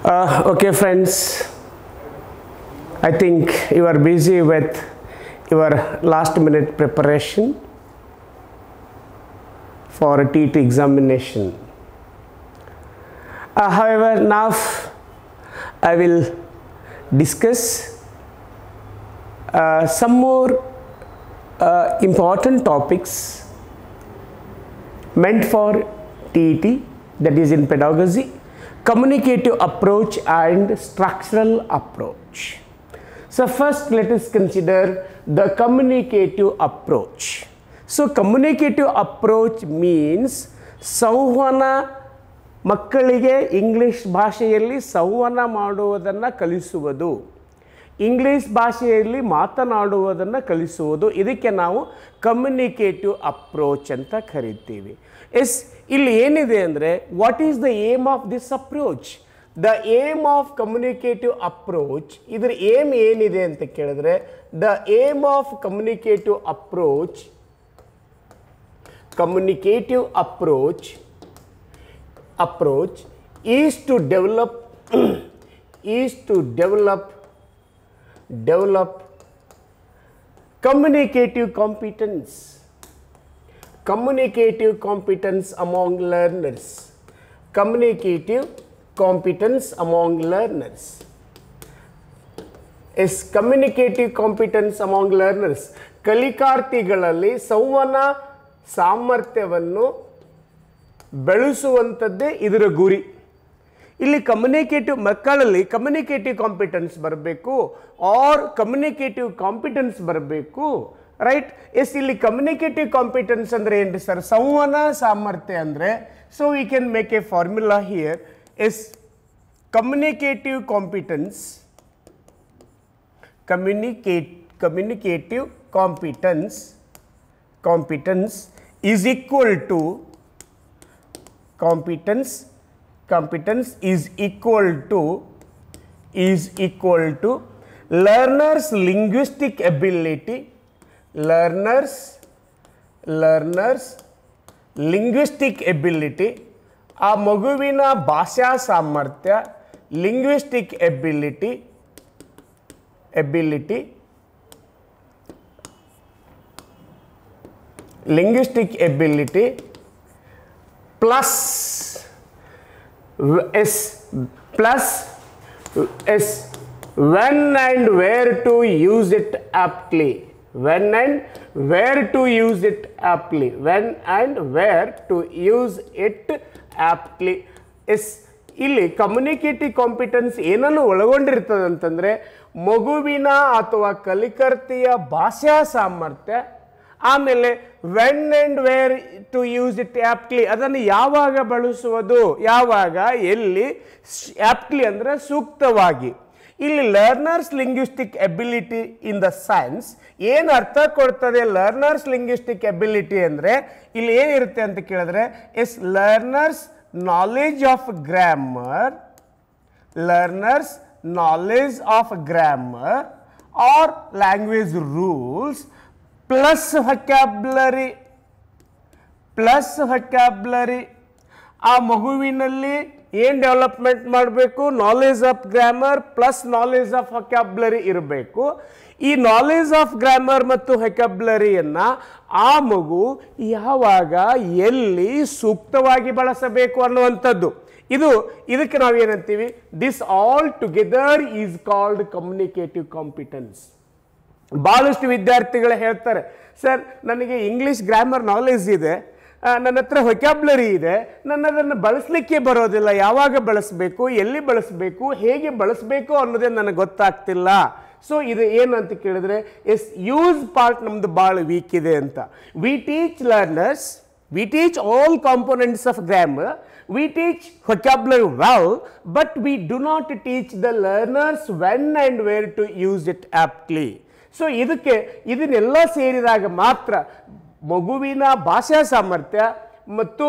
Okay, friends, I think you are busy with your last minute preparation for a TT examination. However, now I will discuss some more important topics meant for TET, that is in pedagogy, communicative approach and structural approach. So first let us consider the communicative approach. So communicative approach means ಸಂವಹನ ಮಕ್ಕಳಿಗೆ English ಭಾಷೆಯಲ್ಲಿ ಸಂವಹನ ಮಾಡುವುದನ್ನು ಕಲಿಸುವುದು, English ಭಾಷೆಯಲ್ಲಿ ಮಾತನಾಡುವುದನ್ನು ಕಲಿಸುವುದು. ಇದಕ್ಕೆ ನಾವು ಕಮ್ಯುನಿಕೇಟಿವ್ ಅಪ್ರೋಚ್ ಅಂತ ಕರಿತೀವಿ. ಇಲ್ಲಿ ಏನಿದೆ ಅಂದರೆ what is the aim of this approach? The aim of communicative approach, ಇದರ ಏಮ್ ಏನಿದೆ ಅಂತ ಕೇಳಿದ್ರೆ, the aim of communicative approach is to develop communicative competence among learners. Communicative competence among learners. Communicative competence among learners. ಕಲಿಕಾರ್ಥಿಗಳಲ್ಲಿ ಸಂವಹನ ಸಾಮರ್ಥ್ಯವನ್ನು ಬೆಳೆಸುವಂಥದ್ದೇ ಇದರ ಗುರಿ. ಇಲ್ಲಿ communicative ಮಕ್ಕಳಲ್ಲಿ ಕಮ್ಯುನಿಕೇಟಿವ್ ಕಾಂಪಿಟೆನ್ಸ್ ಬರಬೇಕು ಆರ್ ಕಮ್ಯುನಿಕೇಟಿವ್ ಕಾಂಪಿಟೆನ್ಸ್ ಬರಬೇಕು, ರೈಟ್? ಇಲ್ಲಿ ಕಮ್ಯುನಿಕೇಟಿವ್ ಕಾಂಪಿಟೆನ್ಸ್ ಅಂದರೆ ಏನು ಸರ್? ಸಂವಹನ ಸಾಮರ್ಥ್ಯ ಅಂದರೆ, so we can make A formula here. Communicative competence is equal to learners linguistic ability ಆ ಮಗುವಿನ ಭಾಷಾ ಸಾಮರ್ಥ್ಯ, linguistic ability plus when and where to use it aptly. ಇಲ್ಲಿ ಕಮ್ಯುನಿಕೇಟಿವ್ ಕಾಂಪಿಟೆನ್ಸ್ ಏನನ್ನು ಒಳಗೊಂಡಿರ್ತದೆ ಅಂತಂದರೆ, ಮಗುವಿನ ಅಥವಾ ಕಲಿಕರ್ತಿಯ ಭಾಷಾ ಸಾಮರ್ಥ್ಯ, ಆಮೇಲೆ when and where to use it aptly, ಅದನ್ನು ಯಾವಾಗ ಬಳಸುವುದು, ಯಾವಾಗ, ಎಲ್ಲಿ, ಆ್ಯಪ್ಟ್ಲಿ ಅಂದರೆ ಸೂಕ್ತವಾಗಿ. ಇಲ್ಲಿ learners linguistic ability in the sense ಏನು ಅರ್ಥ ಕೊಡ್ತದೆ? ಲರ್ನರ್ಸ್ ಲಿಂಗ್ವಿಸ್ಟಿಕ್ ಎಬಿಲಿಟಿ ಅಂದರೆ ಇಲ್ಲಿ ಏನಿರುತ್ತೆ ಅಂತ ಕೇಳಿದ್ರೆ, learners knowledge of grammar or language rules plus vocabulary. ಆ ಮಗುವಿನಲ್ಲಿ ಏನು ಡೆವಲಪ್ಮೆಂಟ್ ಮಾಡಬೇಕು? Knowledge of grammar plus knowledge of vocabulary ಇರಬೇಕು. ಈ ನಾಲೆಜ್ ಆಫ್ ಗ್ರಾಮರ್ ಮತ್ತು ವೊಕ್ಯಾಬ್ಯುಲರಿಯನ್ನು ಆ ಮಗು ಯಾವಾಗ, ಎಲ್ಲಿ ಸೂಕ್ತವಾಗಿ ಬಳಸಬೇಕು ಅನ್ನುವಂಥದ್ದು. ಇದಕ್ಕೆ ನಾವೇನಂತೀವಿ? This all together is called communicative competence. ಭಾಳಷ್ಟು ವಿದ್ಯಾರ್ಥಿಗಳು ಹೇಳ್ತಾರೆ, ಸರ್ ನನಗೆ ಇಂಗ್ಲೀಷ್ ಗ್ರಾಮರ್ ನಾಲೆಜ್ ಇದೆ, ನನ್ನ ಹತ್ರ ವೊಕ್ಯಾಬ್ಯುಲರಿ ಇದೆ, ನನ್ನದನ್ನು ಬಳಸಲಿಕ್ಕೆ ಬರೋದಿಲ್ಲ, ಯಾವಾಗ ಬಳಸಬೇಕು, ಎಲ್ಲಿ ಬಳಸಬೇಕು, ಹೇಗೆ ಬಳಸಬೇಕು ಅನ್ನೋದೇ ನನಗೆ ಗೊತ್ತಾಗ್ತಿಲ್ಲ. ಸೊ ಇದು ಏನು ಅಂತ ಕೇಳಿದ್ರೆ, ಯೂಸ್ ಪಾರ್ಟ್ ನಮ್ಮದು ಭಾಳ ವೀಕ್ ಇದೆ ಅಂತ. V teach all components of grammar, we teach vocabulary well, but we do not teach the learners when and where to use it aptly. So ಇದನ್ನೆಲ್ಲ ಸೇರಿದಾಗ ಮಾತ್ರ ಮಗುವಿನ ಭಾಷಾ ಸಾಮರ್ಥ್ಯ ಮತ್ತು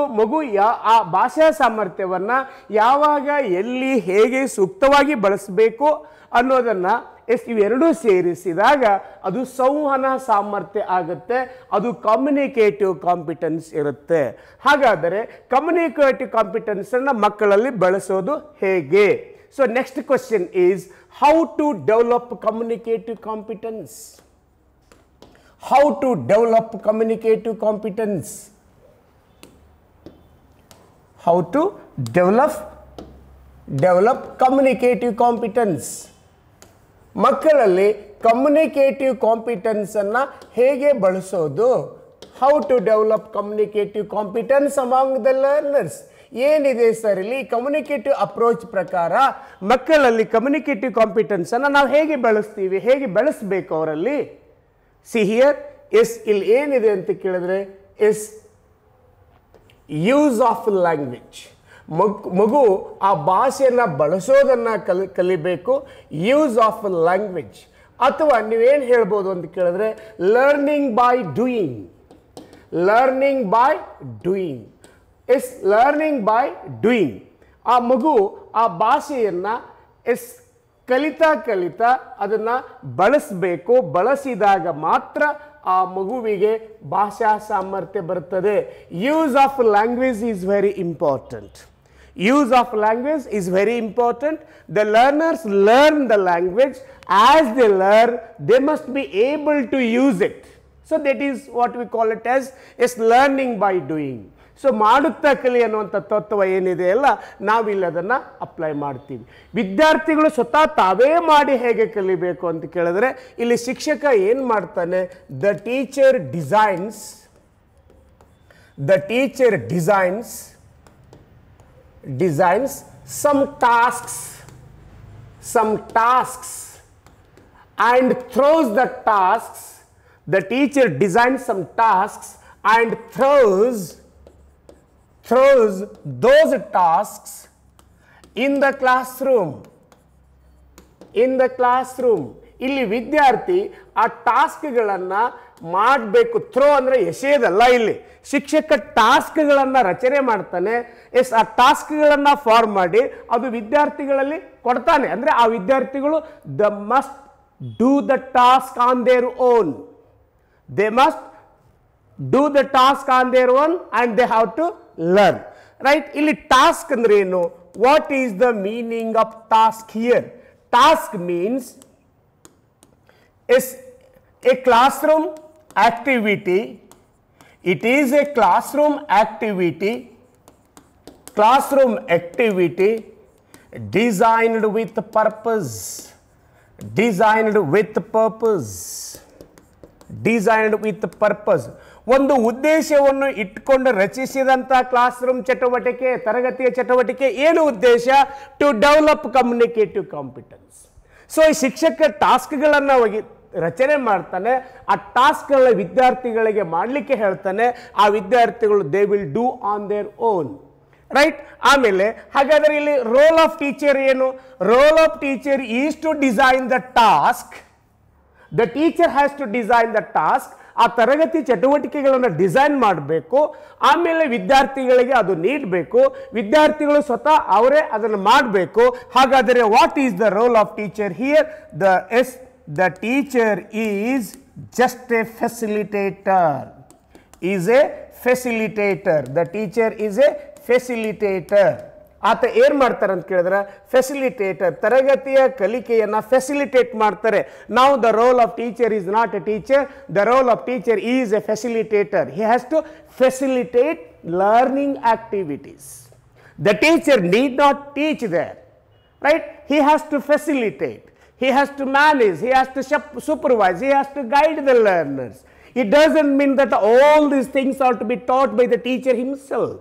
ಆ ಭಾಷಾ ಸಾಮರ್ಥ್ಯವನ್ನು ಯಾವಾಗ, ಎಲ್ಲಿ, ಹೇಗೆ ಸೂಕ್ತವಾಗಿ ಬಳಸಬೇಕು ಅನ್ನೋದನ್ನು ಇವೆರಡೂ ಸೇರಿಸಿದಾಗ ಅದು ಸಂವಹನ ಸಾಮರ್ಥ್ಯ ಆಗುತ್ತೆ, ಅದು ಕಮ್ಯುನಿಕೇಟಿವ್ ಕಾಂಪಿಟೆನ್ಸ್ ಇರುತ್ತೆ. ಹಾಗಾದರೆ ಕಮ್ಯುನಿಕೇಟಿವ್ ಕಾಂಪಿಟೆನ್ಸನ್ನು ಮಕ್ಕಳಲ್ಲಿ ಬಳಸೋದು ಹೇಗೆ? So next question is how to develop communicative competence. How to develop communicative competence. How to develop communicative competence. ಮಕ್ಕಳಲ್ಲಿ ಕಮ್ಯುನಿಕೇಟಿವ್ ಕಾಂಪಿಟೆನ್ಸ್ ಅನ್ನ ಹೇಗೆ ಬಳಸೋದು? How to develop communicative competence among the learners. ಏನಿದೆ ಸರ್ ಇಲ್ಲಿ communicative approach ಪ್ರಕಾರ ಮಕ್ಕಳಲ್ಲಿ communicative competence ಅನ್ನ ನಾವು ಹೇಗೆ ಬಳಸ್ತೀವಿ, ಹೇಗೆ ಬೆಳೆಸಬೇಕು ಅವರಲ್ಲಿ? ಸಿ ಹಿಯರ್ ಎಸ್ ಇಲ್ಲಿ ಏನಿದೆ ಅಂತ ಕೇಳಿದ್ರೆ ಎಸ್ ಯೂಸ್ ಆಫ್ ಲ್ಯಾಂಗ್ವೇಜ್. ಮಗು ಆ ಭಾಷೆಯನ್ನು ಬಳಸೋದನ್ನ ಕಲಿಬೇಕು. ಯೂಸ್ ಆಫ್ ಲ್ಯಾಂಗ್ವೇಜ್ ಅಥವಾ ನೀವೇನು ಹೇಳ್ಬೋದು ಅಂತ ಕೇಳಿದ್ರೆ learning by doing. Learning by doing. Yes learning by doing. ಆ ಮಗು ಆ ಭಾಷೆಯನ್ನು ಕಲಿತಾ ಅದನ್ನು ಬಳಸಬೇಕು. ಬಳಸಿದಾಗ ಮಾತ್ರ ಆ ಮಗುವಿಗೆ ಭಾಷಾ ಸಾಮರ್ಥ್ಯ ಬರುತ್ತದೆ. Use of language is very important. Use of language is very important. The learners learn the language. As they learn, they must be able to use it. So that is what we call it as learning by doing. So ಮಾಡುತ್ತಾ ಕಲಿ ಅನ್ನುವಂಥ ತತ್ವ ಏನಿದೆ ಅಲ್ಲ, ನಾವಿಲ್ಲಿ ಅದನ್ನು apply ಮಾಡ್ತೀವಿ. ವಿದ್ಯಾರ್ಥಿಗಳು ಸ್ವತಃ ತಾವೇ ಮಾಡಿ ಹೇಗೆ ಕಲಿಬೇಕು ಅಂತ ಕೇಳಿದ್ರೆ ಇಲ್ಲಿ ಶಿಕ್ಷಕ ಏನು ಮಾಡ್ತಾನೆ? The teacher designs some tasks and throws the tasks. The teacher designs some tasks and throws those tasks in the classroom. ಇಲ್ಲಿ ವಿದ್ಯಾರ್ಥಿ ಆ ಟಾಸ್ಕ್ಗಳನ್ನು ಮಾಡಬೇಕು. ಥ್ರೋ ಅಂದರೆ ಎಸೆಯೋದಲ್ಲ. ಇಲ್ಲಿ ಶಿಕ್ಷಕ ಟಾಸ್ಕ್ಗಳನ್ನು ರಚನೆ ಮಾಡ್ತಾನೆ. ಆ ಟಾಸ್ಕ್ಗಳನ್ನು ಫಾರ್ಮ್ ಮಾಡಿ ಅದು ವಿದ್ಯಾರ್ಥಿಗಳಲ್ಲಿ ಕೊಡ್ತಾನೆ. ಅಂದರೆ ಆ ವಿದ್ಯಾರ್ಥಿಗಳು they must do the task on their own. They must do the task on their own and they have to learn. Right? ಇಲ್ಲಿ ಟಾಸ್ಕ್ ಅಂದ್ರೆ ಏನು? What is the meaning of task here? Task means is a classroom activity. It is a classroom activity designed with purpose. ಒಂದು ಉದ್ದೇಶವನ್ನು ಇಟ್ಕೊಂಡು ರಚಿಸಿದಂಥ class room ಚಟುವಟಿಕೆ, ತರಗತಿಯ ಚಟುವಟಿಕೆ ಏನು ಉದ್ದೇಶ? To develop communicative competence. So ಈ ಶಿಕ್ಷಕ ಟಾಸ್ಕ್ಗಳನ್ನು ರಚನೆ ಮಾಡ್ತಾನೆ. ಆ ಟಾಸ್ಕ್ಗಳ ವಿದ್ಯಾರ್ಥಿಗಳಿಗೆ ಮಾಡಲಿಕ್ಕೆ ಹೇಳ್ತಾನೆ. ಆ ವಿದ್ಯಾರ್ಥಿಗಳು they will do on their own. Right? ಆಮೇಲೆ ಹಾಗಾದರೆ ಇಲ್ಲಿ ರೋಲ್ ಆಫ್ ಟೀಚರ್ ಏನು? Role of teacher is to design the task. The teacher has to design the task. ಆ ತರಗತಿ ಚಟುವಟಿಕೆಗಳನ್ನು ಡಿಸೈನ್ ಮಾಡಬೇಕು. ಆಮೇಲೆ ವಿದ್ಯಾರ್ಥಿಗಳಿಗೆ ಅದು ನೀಡಬೇಕು. ವಿದ್ಯಾರ್ಥಿಗಳು ಸ್ವತಃ ಅವರೇ ಅದನ್ನು ಮಾಡಬೇಕು. ಹಾಗಾದರೆ what is the role of teacher here? The teacher is just A facilitator. The teacher is a facilitator. ಆತ ಏನು ಮಾಡ್ತಾರೆ ಅಂತ ಕೇಳಿದ್ರೆ ಫೆಸಿಲಿಟೇಟರ್. ತರಗತಿಯ ಕಲಿಕೆಯನ್ನು ಫೆಸಿಲಿಟೇಟ್ ಮಾಡ್ತಾರೆ. ನಾವು the role of teacher is not a teacher. The role of teacher is a facilitator. He has to facilitate learning activities. The teacher need not teach their. Right? He has to facilitate. He has to manage. He has to supervise. He has to guide the learners. It doesn't mean that all these things are to be taught by the teacher himself.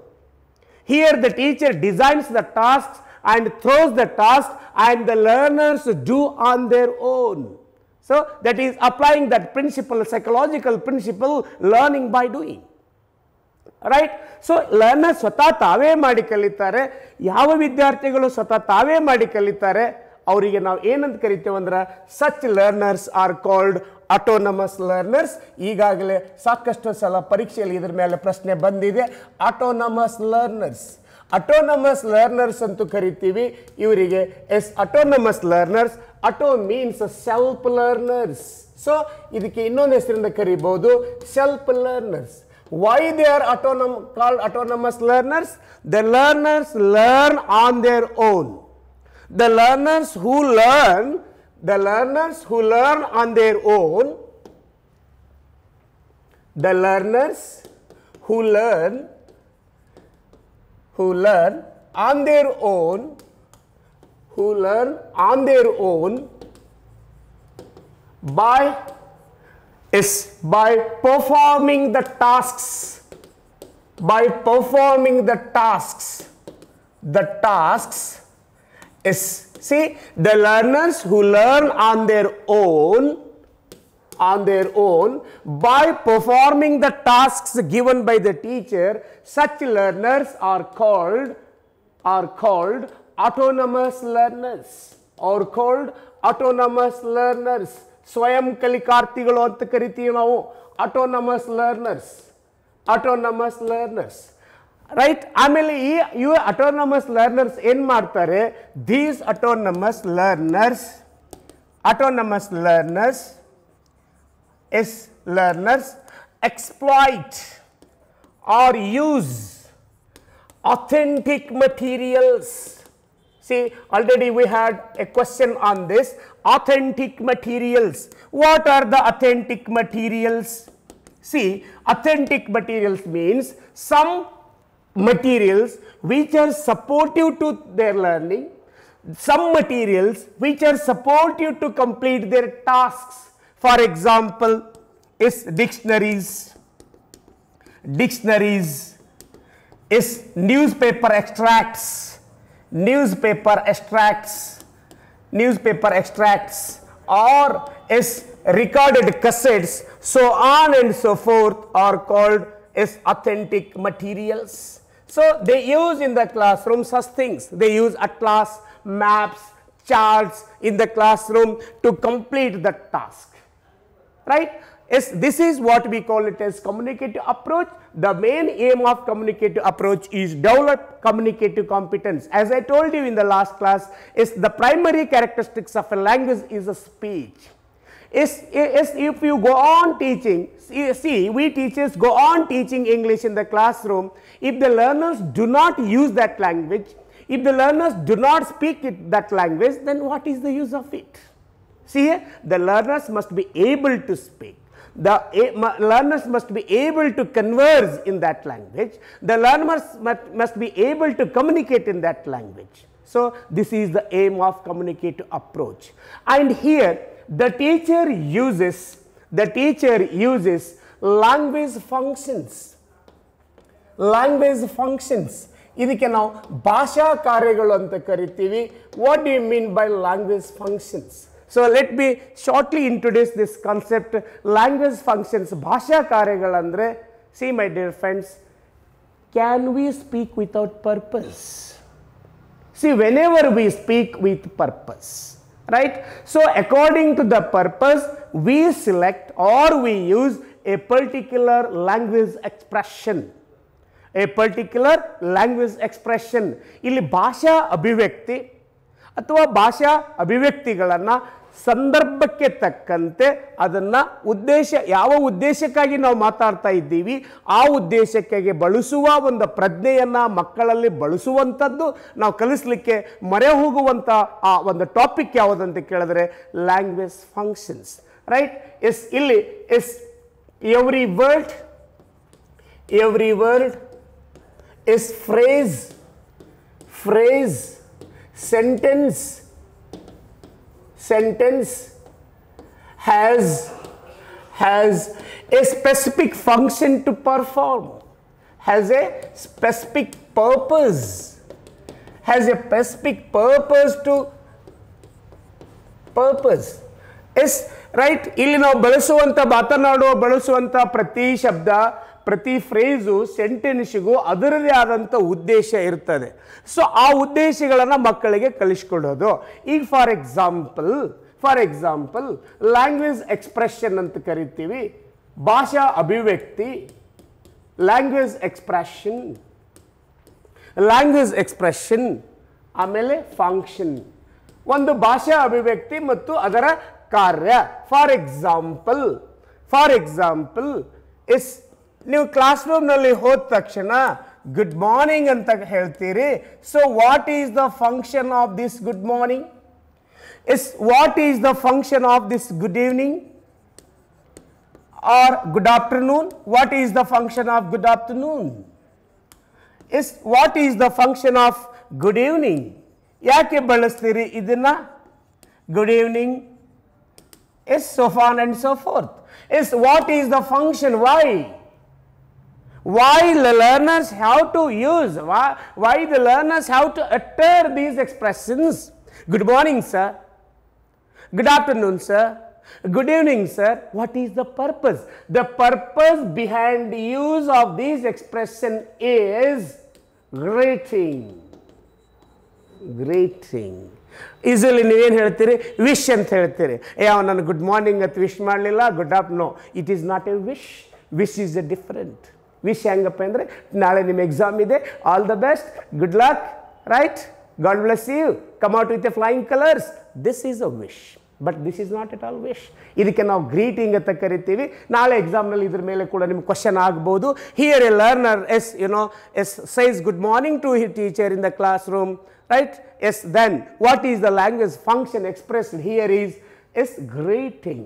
Here the teacher designs the tasks and throws the task and the learners do on their own. So that is applying that principle, psychological principle, learning by doing. Right? So learners ಸ್ವತಃ ತಾವೇ ಮಾಡಿ ಕಲಿತಾರೆ. ಯಾವ ವಿದ್ಯಾರ್ಥಿಗಳು ಸ್ವತಃ ತಾವೇ ಮಾಡಿ ಕಲಿತಾರೆ ಅವರಿಗೆ ನಾವು ಏನಂತ ಕರಿತೇವೆ ಅಂದ್ರೆ such learners are called autonomous learners. ಈಗಾಗಲೇ ಸಾಕಷ್ಟು ಸಲ ಪರೀಕ್ಷೆಯಲ್ಲಿ ಇದರ ಮೇಲೆ ಪ್ರಶ್ನೆ ಬಂದಿದೆ. ಆಟೋನಮಸ್ ಲರ್ನರ್ಸ್ ಅಂತೂ ಕರಿತೀವಿ ಇವರಿಗೆ. Autonomous learners. Auto means self learners. So ಇದಕ್ಕೆ ಇನ್ನೊಂದು ಹೆಸರಿಂದ ಕರಿಬಹುದು self learners. Why they are called autonomous learners? The learners learn on their own. The learners who learn on their own, the learners who learn on their own, by performing the tasks, is, see, the learners who learn on their own by performing the tasks given by the teacher, such learners are called autonomous learners, ಸ್ವಯಂ ಕಲಿಕಾರ್ಥಿಗಳು ಅಂತ ಕರಿತೀವಿ ನಾವು. autonomous learners, right. ಆಮೇಲೆ ಈ autonomous learners ಏನ್ ಮಾಡ್ತಾರೆ? these autonomous learners exploit or use authentic materials. See, already we had a question on this. Authentic materials. What are the authentic materials? See, authentic materials means some materials which are supportive to their learning, some materials which are supportive to complete their tasks. For example, is dictionaries, is newspaper extracts, or is recorded cassettes, so on and so forth, are called as authentic materials. So they use in the classroom such things. They use atlas, maps, charts in the classroom to complete the task, right? Yes, this is what we call it as communicative approach. The main aim of communicative approach is develop communicative competence. As I told you in the last class, is the primary characteristics of a language is a speech. If you go on teaching, see, we teachers go on teaching English in the classroom. If the learners do not use that language, if the learners do not speak that language, then what is the use of it? See, the learners must be able to speak. The learners must be able to converse in that language. The learners must be able to communicate in that language. So this is the aim of communicative approach. And here the teacher uses language functions. ಇದಕ್ಕೆ ನಾವು ಭಾಷಾ ಕಾರ್ಯಗಳು ಅಂತ ಕರಿತೀವಿ. What do you mean by language functions? So let me shortly introduce this concept, language functions. ಭಾಷಾ ಕಾರ್ಯಗಳಂದ್ರೆ, see my dear friends, can we speak without purpose? See, whenever we speak with purpose, right? So according to the purpose, we select or we use a particular language expression. ಇಲ್ಲಿ ಭಾಷಾ ಅಭಿವ್ಯಕ್ತಿ ಅಥವಾ ಭಾಷಾ ಅಭಿವ್ಯಕ್ತಿಗಳನ್ನು ಸಂದರ್ಭಕ್ಕೆ ತಕ್ಕಂತೆ ಅದನ್ನ ಯಾವ ಉದ್ದೇಶಕ್ಕಾಗಿ ನಾವು ಮಾತಾಡ್ತಾ ಇದ್ದೀವಿ ಆ ಉದ್ದೇಶಕ್ಕಾಗಿ ಬಳಸುವ ಒಂದು ಪ್ರಜ್ಞೆಯನ್ನ ಮಕ್ಕಳಲ್ಲಿ ಬಳಸುವಂತದ್ದು ನಾವು ಕಲಿಸಲಿಕ್ಕೆ ಮರೆ ಹೋಗುವಂತ ಆ ಒಂದು ಟಾಪಿಕ್ ಯಾವುದಂತ ಕೇಳಿದ್ರೆ ಲ್ಯಾಂಗ್ವೇಜ್ ಫಂಕ್ಷನ್ಸ್, ರೈಟ್? ಎಸ್, ಇಲ್ಲಿ yes every word is phrase, sentence has a specific function to perform, has a specific purpose, is right. ಇಲ್ಲಿ ನಾವು ಬಳಸುವಂತ ಪ್ರತಿ ಶಬ್ದ, ಪ್ರತಿ ಫ್ರೇಜು, ಸೆಂಟೆನ್ಸ್ಗೂ ಅದರದೇ ಆದಂಥ ಉದ್ದೇಶ ಇರ್ತದೆ. ಸೊ ಆ ಉದ್ದೇಶಗಳನ್ನು ಮಕ್ಕಳಿಗೆ ಕಲಿಸ್ಕೊಡೋದು. ಈಗ ಫಾರ್ ಎಕ್ಸಾಂಪಲ್ ಲ್ಯಾಂಗ್ವೇಜ್ ಎಕ್ಸ್ಪ್ರೆಷನ್ ಅಂತ ಕರಿತೀವಿ, ಭಾಷಾ ಅಭಿವ್ಯಕ್ತಿ, ಲ್ಯಾಂಗ್ವೇಜ್ ಎಕ್ಸ್ಪ್ರೆಷನ್, ಆಮೇಲೆ ಫಂಕ್ಷನ್. ಒಂದು ಭಾಷಾ ಅಭಿವ್ಯಕ್ತಿ ಮತ್ತು ಅದರ ಕಾರ್ಯ. ಫಾರ್ ಎಕ್ಸಾಂಪಲ್ ನೀವು ಕ್ಲಾಸ್ ರೂಮ್ನಲ್ಲಿ ಹೋದ ತಕ್ಷಣ ಗುಡ್ ಮಾರ್ನಿಂಗ್ ಅಂತ ಹೇಳ್ತೀರಿ. So what is the function of this good morning? What is the function of this good evening or good afternoon? What is the function of good afternoon? What is the function of good evening? ಯಾಕೆ ಬಳಸ್ತೀರಿ ಇದನ್ನ? Good evening, so on and so forth. What is the function? Why the learners have to use, why the learners have to utter these expressions? Good morning, sir. Good afternoon, sir. Good evening, sir. What is the purpose? The purpose behind the use of these expression is greeting. Greeting. Easily ನೀವೇನು ಹೇಳ್ತೀರಿ? Wish ಅಂತ ಹೇಳ್ತೀರಿ. ನಾನು good morning ಅಂತ wish ಮಾಡಲಿಲ್ಲ, good afternoon. No, it is not a wish. Wish is a different. Wish ಹೆಂಗಪ್ಪ ಅಂದರೆ, ನಾಳೆ ನಿಮ್ಮ ಎಕ್ಸಾಮ್ ಇದೆ, all the best, good luck, right, God bless you, come out with a flying colours. This is a wish. But this is not at all wish. ಇದಕ್ಕೆ ನಾವು greeting ಅಂತ ಕರಿತೀವಿ. ನಾಳೆ ಎಕ್ಸಾಮ್ನಲ್ಲಿ ಇದ್ರ ಮೇಲೆ ಕೂಡ ನಿಮ್ಗೆ ಕ್ವಶನ್ ಆಗ್ಬೋದು. Here A learner says good morning to his teacher in the classroom, right? Then what is the language function expressed here is greeting.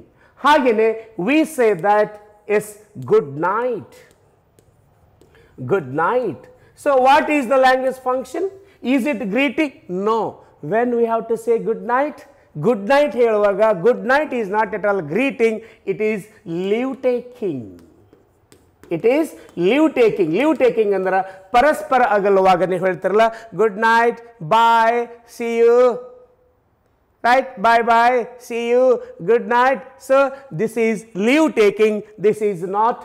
ಹಾಗೆಯೇ we say that good night. Good night. So what is the language function? Is it greeting? No. When we have to say good night, good night ಹೇಳುವಾಗ good night is not at all greeting, it is leave taking. It is leave taking. Leave taking ಅಂದ್ರೆ ಪರಸ್ಪರ ಅಗಲುವಾಗ ನೀವು ಹೇಳ್ತಿರಲ್ಲ, good night, bye, see you, right, bye bye, see you, good night. So this is leave taking, this is not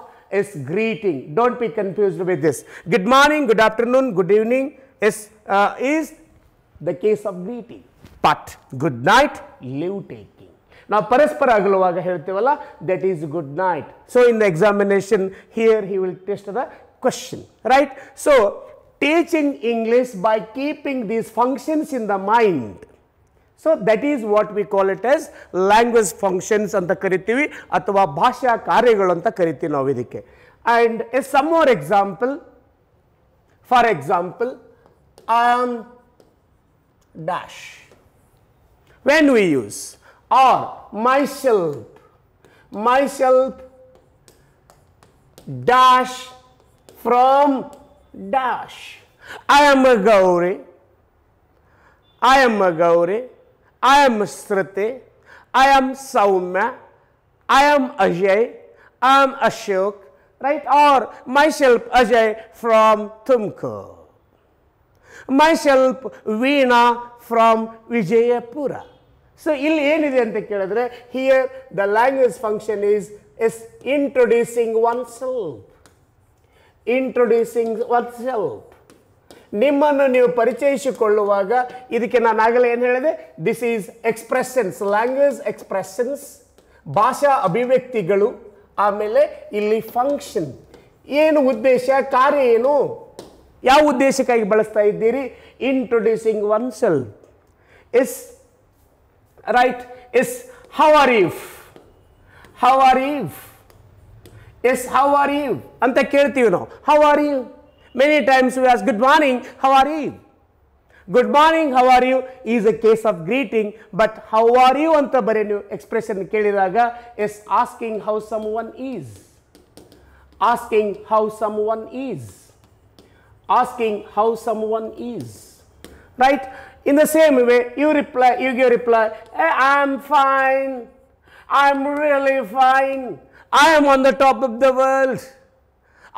greeting. Don't be confused with this. Good morning, good afternoon, good evening is the case of greeting. But good night, leave taking. Now ಪರಸ್ಪರ ಅಗಲುವಾಗ ಹೇಳ್ತೀವಲ್ಲ, that is good night. So in the examination here he will test the question, right? So teaching English by keeping these functions in the mind. So that is what we call it as language functions ಅಂತ ಕರಿತೀವಿ, ಅಥವಾ ಭಾಷಾ ಕಾರ್ಯಗಳು ಅಂತ ಕರಿತೀವಿ ನಾವು ಇದಕ್ಕೆ. And some more example. For example, I am dash. When we use, or myself dash from dash. I am a Gauri, I am Sriti, I am Saumya, I am Ajay, I am Ashok, right? Or myself Ajay from Tumkur, myself Veena from Vijayapura. So ಇಲ್ಲಿ ಏನಿದೆ ಅಂತ ಕೇಳಿದ್ರೆ, here the language function is introducing oneself. Introducing oneself. ನಿಮ್ಮನ್ನು ನೀವು ಪರಿಚಯಿಸಿಕೊಳ್ಳುವಾಗ ಇದಕ್ಕೆ ನಾನು ಆಗಲೇ ಏನು ಹೇಳಿದೆ, this is expressions, language expressions, ಭಾಷಾ ಅಭಿವ್ಯಕ್ತಿಗಳು. ಆಮೇಲೆ ಇಲ್ಲಿ ಫಂಕ್ಷನ್, ಏನು ಉದ್ದೇಶ, ಕಾರ್ಯ ಏನು, ಯಾವ ಉದ್ದೇಶಕ್ಕಾಗಿ ಬಳಸ್ತಾ ಇದ್ದೀರಿ? Introducing one self is right, is how are you, how are you, yes how are you ಅಂತ ಕೇಳ್ತೀವಿ ನಾವು. How are you? Many times we ask good morning, how are you? Good morning, how are you is a case of greeting, but how are you anta bare ನೀವು expression ಕೇಳಿದಾಗ is asking how someone is. Asking how someone is. Asking how someone is. Right? In the same way, you give reply, hey, I am fine. I am really fine. I am on the top of the world.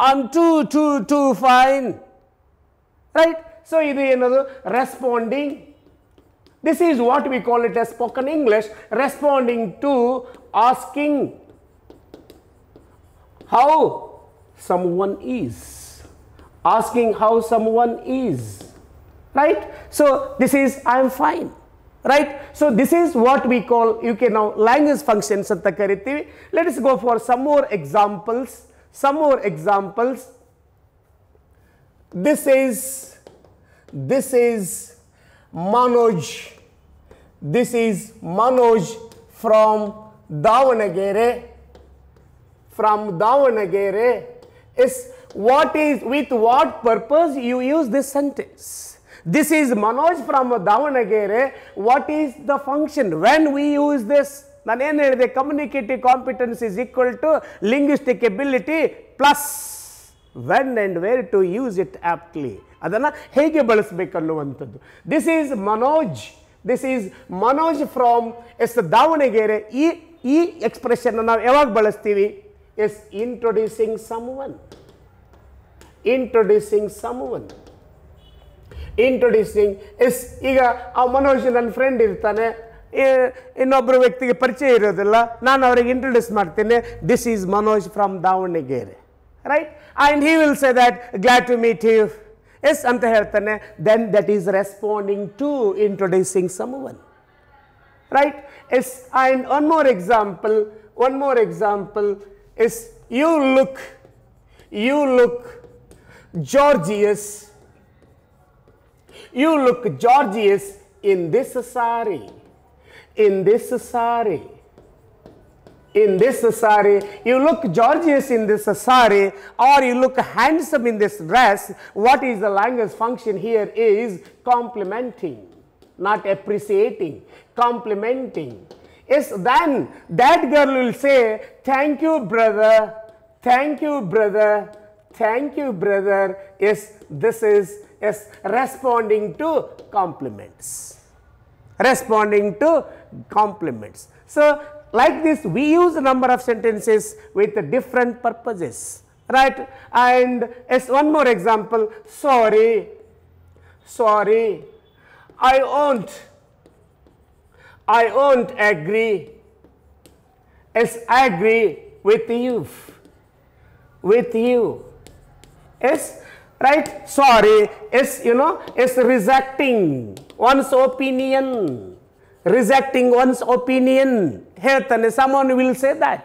I'm too fine, right? So ಇದು ಏನದು? Responding. This is what we call it as spoken English, responding to asking how someone is. Asking how someone is, right? So this is I am fine, right? So this is what we call, you can now language functions ಅಂತ ಕರಿತೀವಿ. Let us go for some more examples. Some more examples. This is Manoj. This is Manoj from Davanagere. From Davanagere. is what is, with what purpose you use this sentence. This is Manoj from Davanagere. What is the function? When we use this, the communicative competence is equal to linguistic ability plus when and where to use it aptly. ಅದನ್ನು ಹೇಗೆ ಬಳಸಬೇಕು ಅನ್ನುವಂಥದ್ದು. This is Manoj. This is Manoj from yes Davangere. ಈ expression ನಾವು ಯಾವಾಗ ಬಳಸ್ತೀವಿ? Yes introducing someone. Introducing someone. Introducing yes. ಈಗ ಆ ಮನೋಜ್ ನನ್ನ ಫ್ರೆಂಡ್ ಇರ್ತಾನೆ, ಇನ್ನೊಬ್ಬರು ವ್ಯಕ್ತಿಗೆ ಪರಿಚಯ ಇರೋದಿಲ್ಲ, ನಾನು ಅವರಿಗೆ ಇಂಟ್ರೊಡ್ಯೂಸ್ ಮಾಡ್ತೀನಿ, this is Manoj from Davangere, right? And he will say that glad to meet you, yes ಅಂತ ಹೇಳ್ತಾನೆ. Then that is responding to introducing someone, right? Yes, and one more example is you look gorgeous. You look gorgeous in this saree. In this saree. In this saree. You look gorgeous in this saree, or you look handsome in this dress. What is the language function here? Is complimenting, not appreciating, complimenting. Yes, then that girl will say, thank you brother, thank you brother, thank you brother. Yes, this is responding to compliments. Responding to compliments. So like this we use a number of sentences with different purposes, right? And yes, one more example. Sorry, I won't agree. Yes, agree with you. Yes, right? Sorry is, is rejecting one's opinion. Rejecting one's opinion. Here, someone will say that.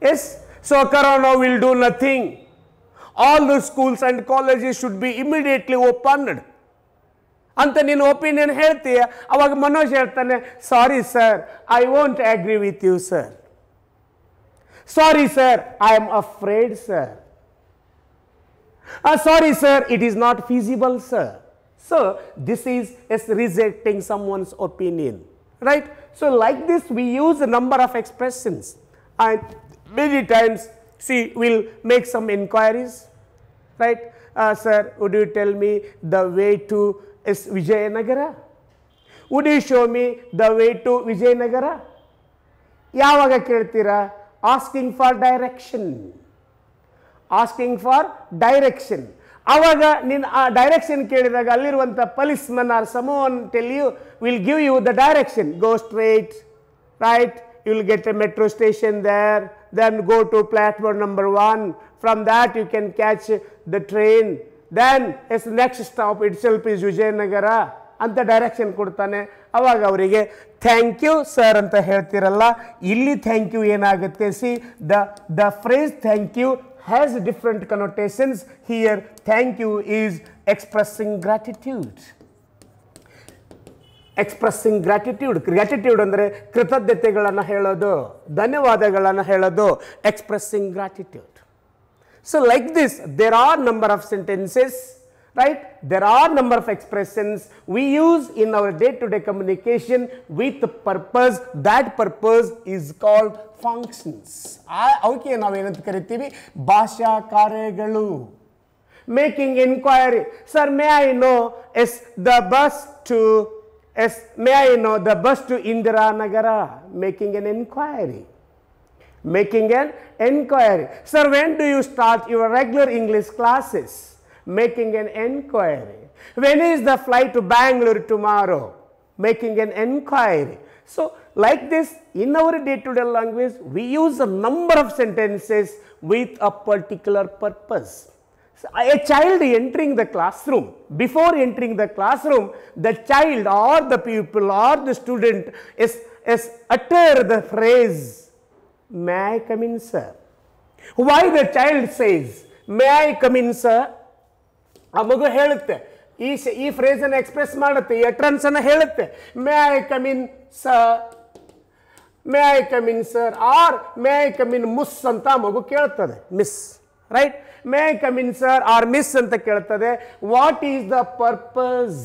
Yes, so Corona will do nothing. All the schools and colleges should be immediately opened. ಅಂತ ನೀನು opinion ಹೇಳ್ತೀಯ, ಅವಾಗ ಮನೋಜ್ ಹೇಳ್ತಾನೆ, sorry sir, I won't agree with you sir. Sorry sir, I am afraid sir. Sorry sir, it is not feasible sir. So this is rejecting someone's opinion, right? So like this we use a number of expressions, and many times see we'll make some inquiries, right? Sir, would you tell me the way to Vijayanagara? Would you show me the way to Vijayanagara? ಯಾವಾಗ ಕೇಳ್ತೀರಾ? Asking for direction. Asking for direction. ಆವಾಗ ನೀನು ಆ direction ಕೇಳಿದಾಗ ಅಲ್ಲಿರುವಂಥ policeman or someone tell you, will give you the direction. Go straight, right? You will get a metro station there, then go to platform number 1. From that you can catch the train. Then its next stop itself is Vijayanagara ಅಂತ direction ಕೊಡ್ತಾನೆ. ಅವಾಗ ಅವರಿಗೆ thank you sir ಅಂತ ಹೇಳ್ತಿರಲ್ಲ, ಇಲ್ಲಿ thank you ಏನಾಗುತ್ತೆ? See the phrase thank you has different connotations. Here thank you is expressing gratitude. Expressing gratitude. Gratitude ಅಂದರೆ ಕೃತಜ್ಞತೆಗಳನ್ನು ಹೇಳೋದು, ಧನ್ಯವಾದಗಳನ್ನು ಹೇಳೋದು. Expressing gratitude. So like this there are number of sentences, right? There are number of expressions we use in our day-to-day communication with purpose. That purpose is called functions. ಅವಕ್ಕೆ ನಾವು ಏನಂತ ಕರಿತೀವಿ? ಭಾಷಾ ಕಾರ್ಯಗಳು. Making inquiry. Sir, may I know the bus to Indiranagara? Making an inquiry. Making an inquiry. Sir, when do you start your regular English classes? Making an inquiry. When is the flight to Bangalore tomorrow? Making an inquiry. So like this in our day-to-day language we use a number of sentences with a particular purpose. So, a child entering the classroom, before entering the classroom the child or the pupil or the student is utter the phrase, may I come in sir? Why the child says may I come in sir? ಆ ಮಗು ಹೇಳುತ್ತೆ, ಈ phrase ಅನ್ನು express ಮಾಡುತ್ತೆ, ಈ utterance ಅನ್ನು ಹೇಳುತ್ತೆ. May I come in sir, may I come in sir, or may I come in miss ಅಂತ ಮಗು ಕೇಳ್ತದೆ, miss, right. May I come in sir or miss ಅಂತ ಕೇಳ್ತದೆ. What is the purpose?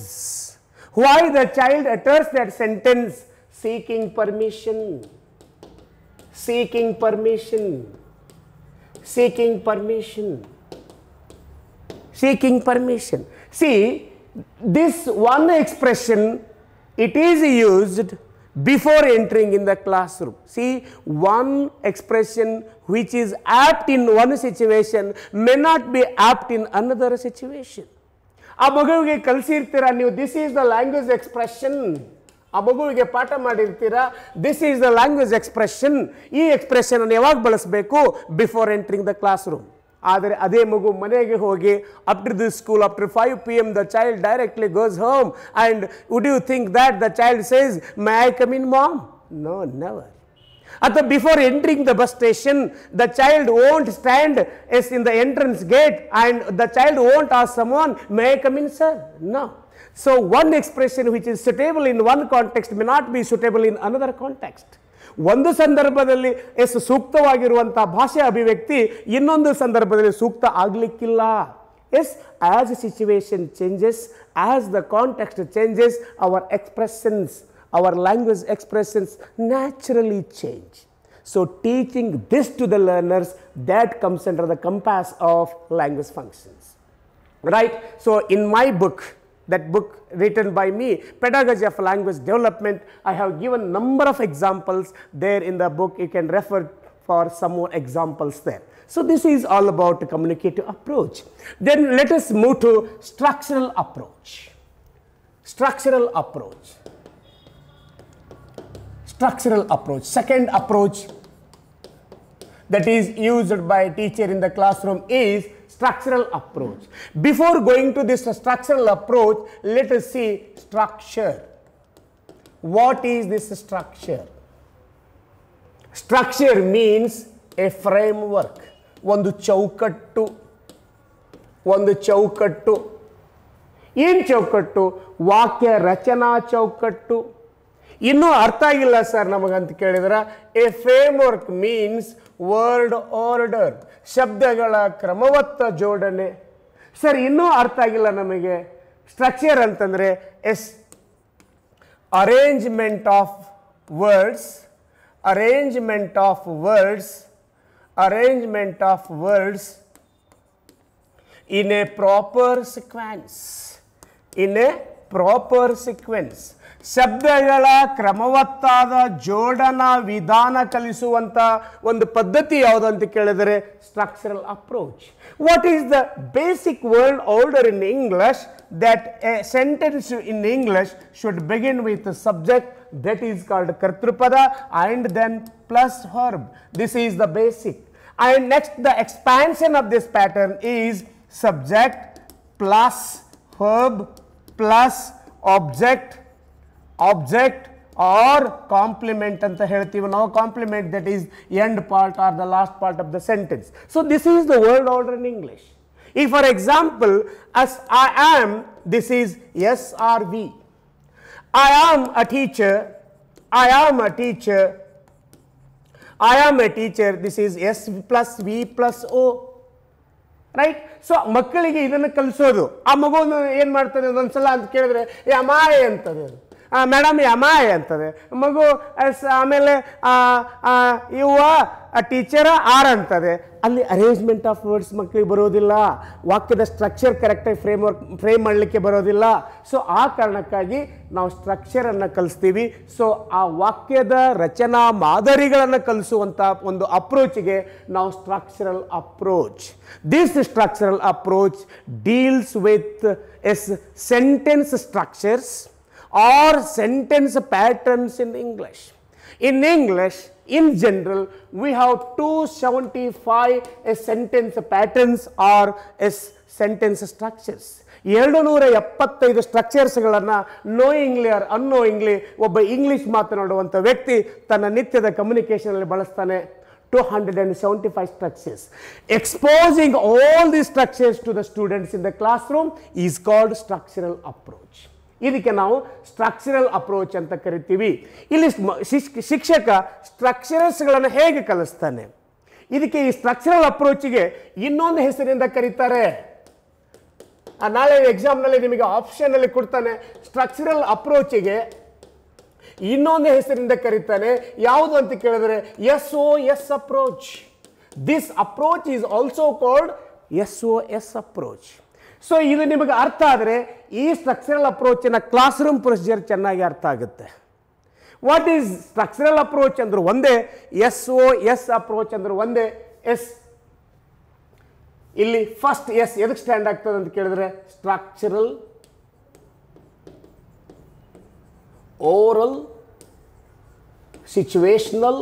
Why the child utters that sentence? Seeking permission. Seeking permission. Seeking permission. Seeking permission. See, this one expression, it is used before entering in the classroom. See, one expression which is apt in one situation may not be apt in another situation. ಆ ಮಗುವಿಗೆ ಕಲಿಸಿರ್ತೀರಾ ನೀವು, this is the language expression. ಆ ಮಗುವಿಗೆ ಪಾಠ ಮಾಡಿರ್ತೀರಾ, this is the language expression. ಈ expression ಅನ್ನು ಯಾವಾಗ ಬಳಸಬೇಕು? Before entering the class room. ಆದರೆ ಅದೇ ಮಗು ಮನೆಗೆ ಹೋಗಿ after the school, after 5 PM the child directly goes home and would you think that the child says may I come in mom? No, never. ಅಥವಾ before entering the bus station the child won't stand in the entrance gate and the child won't ask someone, may I come in sir? No. So one expression which is suitable in one context may not be suitable in another context. ಒಂದು ಸಂದರ್ಭದಲ್ಲಿ ಸೂಕ್ತವಾಗಿರುವಂತಹ ಭಾಷೆ ಅಭಿವ್ಯಕ್ತಿ ಇನ್ನೊಂದು ಸಂದರ್ಭದಲ್ಲಿ ಸೂಕ್ತ ಆಗಲಿಕ್ಕಿಲ್ಲ. Yes, as situation changes, as the context changes, our expressions, our language expressions naturally change. So teaching this to the learners, that comes under the compass of language functions, right? So in my book, that book written by me, Pedagogy of Language Development, I have given number of examples there in the book. You can refer for some more examples there. So this is all about the communicative approach. Then let us move to structural approach. Structural approach. Structural approach. Second approach that is used by a teacher in the classroom is structural approach. Before going to this structural approach, let us see structure. What is this structure? Structure means a framework. ಒಂದು ಚೌಕಟ್ಟು. ಒಂದು ಚೌಕಟ್ಟು. ಏನು ಚೌಕಟ್ಟು? ವಾಕ್ಯ ರಚನಾ ಚೌಕಟ್ಟು. ಇನ್ನೂ ಅರ್ಥ ಆಗಿಲ್ಲ ಸರ್ ನಮಗಂತ ಕೇಳಿದ್ರೆ, A framework means word order, ಶಬ್ದಗಳ ಕ್ರಮವತ್ತ ಜೋಡಣೆ. ಸರ್ ಇನ್ನೂ ಅರ್ಥ ಆಗಿಲ್ಲ ನಮಗೆ. ಸ್ಟ್ರಕ್ಚರ್ ಅಂತಂದರೆ is, arrangement of words, arrangement of words, arrangement of words in a proper sequence, in a proper sequence. ಶಬ್ದಗಳ ಕ್ರಮವತ್ತಾದ ಜೋಡಣಾ ವಿಧಾನ ಕಲಿಸುವಂಥ ಒಂದು ಪದ್ಧತಿ ಯಾವುದು ಅಂತ ಕೇಳಿದರೆ structural approach. What is the basic word order in English? That a sentence in English should begin with subject, that is called ಕರ್ತೃಪದ, and then plus verb. This is the basic. And next the expansion of this pattern is subject plus verb plus object, object or complement anta heltivi now, complement, that is end part or the last part of the sentence. So this is the word order in English. If for example, as I am, this is yes or we. I am a teacher, I am a teacher, I am a teacher, this is yes plus v plus o, right? So ಮಕ್ಕಳಿಗೆ ಇದನ್ನು ಕಲಿಸೋದು. ಆ ಮಗುವನ್ನು ಏನು ಮಾಡ್ತದೆ ಒಂದೊಂದ್ಸಲ ಅಂತ ಕೇಳಿದ್ರೆ ಅಮಾಯ್ ಅಂತದೆ, madam ಅಮಾಯ್ ಅಂತದೆ ಮಗು. ಆಮೇಲೆ ಇವ ಟೀಚರ್ ಆರ್ ಅಂತದೆ. ಅಲ್ಲಿ ಅರೇಂಜ್ಮೆಂಟ್ ಆಫ್ ವರ್ಡ್ಸ್ ಮಕ್ಕಳಿಗೆ ಬರೋದಿಲ್ಲ, ವಾಕ್ಯದ ಸ್ಟ್ರಕ್ಚರ್ ಕರೆಕ್ಟಾಗಿ ಫ್ರೇಮ್ ಮಾಡಲಿಕ್ಕೆ ಬರೋದಿಲ್ಲ. ಸೊ ಆ ಕಾರಣಕ್ಕಾಗಿ ನಾವು ಸ್ಟ್ರಕ್ಚರನ್ನು ಕಲಿಸ್ತೀವಿ. ಸೊ ಆ ವಾಕ್ಯದ ರಚನಾ ಮಾದರಿಗಳನ್ನು ಕಲಿಸುವಂಥ ಒಂದು ಅಪ್ರೋಚಿಗೆ ನಾವು structural approach. This structural approach deals with sentence structures or sentence patterns in English. In English, in general, we have 275 sentence patterns or sentence structures. 275 ಸ್ಟ್ರಕ್ಚರ್ಸ್ಗಳನ್ನು ನೋಯಿಂಗ್ಲಿ ಆರ್ ಅನ್ನೋಯಿಂಗ್ಲಿ ಒಬ್ಬ ಇಂಗ್ಲಿಷ್ ಮಾತನಾಡುವಂಥ ವ್ಯಕ್ತಿ ತನ್ನ ನಿತ್ಯದ ಕಮ್ಯುನಿಕೇಷನಲ್ಲಿ ಬಳಸ್ತಾನೆ. 275 structures. Exposing all these structures to the students in the classroom is called structural approach. ಇದಕ್ಕೆ ನಾವು structural approach ಅಂತ ಕರಿತೀವಿ. ಇಲ್ಲಿ ಶಿಕ್ಷಕ ಸ್ಟ್ರಕ್ಚರ್ಸ್ಗಳನ್ನು ಹೇಗೆ ಕಲಿಸ್ತಾನೆ? ಇದಕ್ಕೆ ಈ ಸ್ಟ್ರಕ್ಚರಲ್ ಅಪ್ರೋಚಿಗೆ ಇನ್ನೊಂದು ಹೆಸರಿಂದ ಕರೀತಾರೆ. ನಾಳೆ ಎಕ್ಸಾಮ್ನಲ್ಲಿ ನಿಮಗೆ ಆಪ್ಷನ್ ಅಲ್ಲಿ ಕೊಡ್ತಾನೆ. ಸ್ಟ್ರಕ್ಚರಲ್ ಅಪ್ರೋಚಿಗೆ ಇನ್ನೊಂದು ಹೆಸರಿಂದ ಕರೀತಾನೆ. ಯಾವುದು ಅಂತ ಕೇಳಿದ್ರೆ SOS approach. This approach is also called SOS approach. So ಇದು ನಿಮಗೆ ಅರ್ಥ ಆದರೆ ಈ ಸ್ಟ್ರಕ್ಚರಲ್ ಅಪ್ರೋಚಿನ ಕ್ಲಾಸ್ ರೂಮ್ ಪ್ರೊಸೀಜರ್ ಚೆನ್ನಾಗಿ ಅರ್ಥ ಆಗುತ್ತೆ. ವಾಟ್ ಈಸ್ ಸ್ಟ್ರಕ್ಚರಲ್ ಅಪ್ರೋಚ್ ಅಂದ್ರೆ ಒಂದೇ, SOS ಅಪ್ರೋಚ್ ಅಂದ್ರೆ ಒಂದೇ. ಎಸ್ ಇಲ್ಲಿ ಫಸ್ಟ್ ಎಸ್ ಎದಕ್ಕೆ ಸ್ಟ್ಯಾಂಡ್ ಆಗ್ತದೆ ಅಂತ ಕೇಳಿದ್ರೆ structural, oral, situational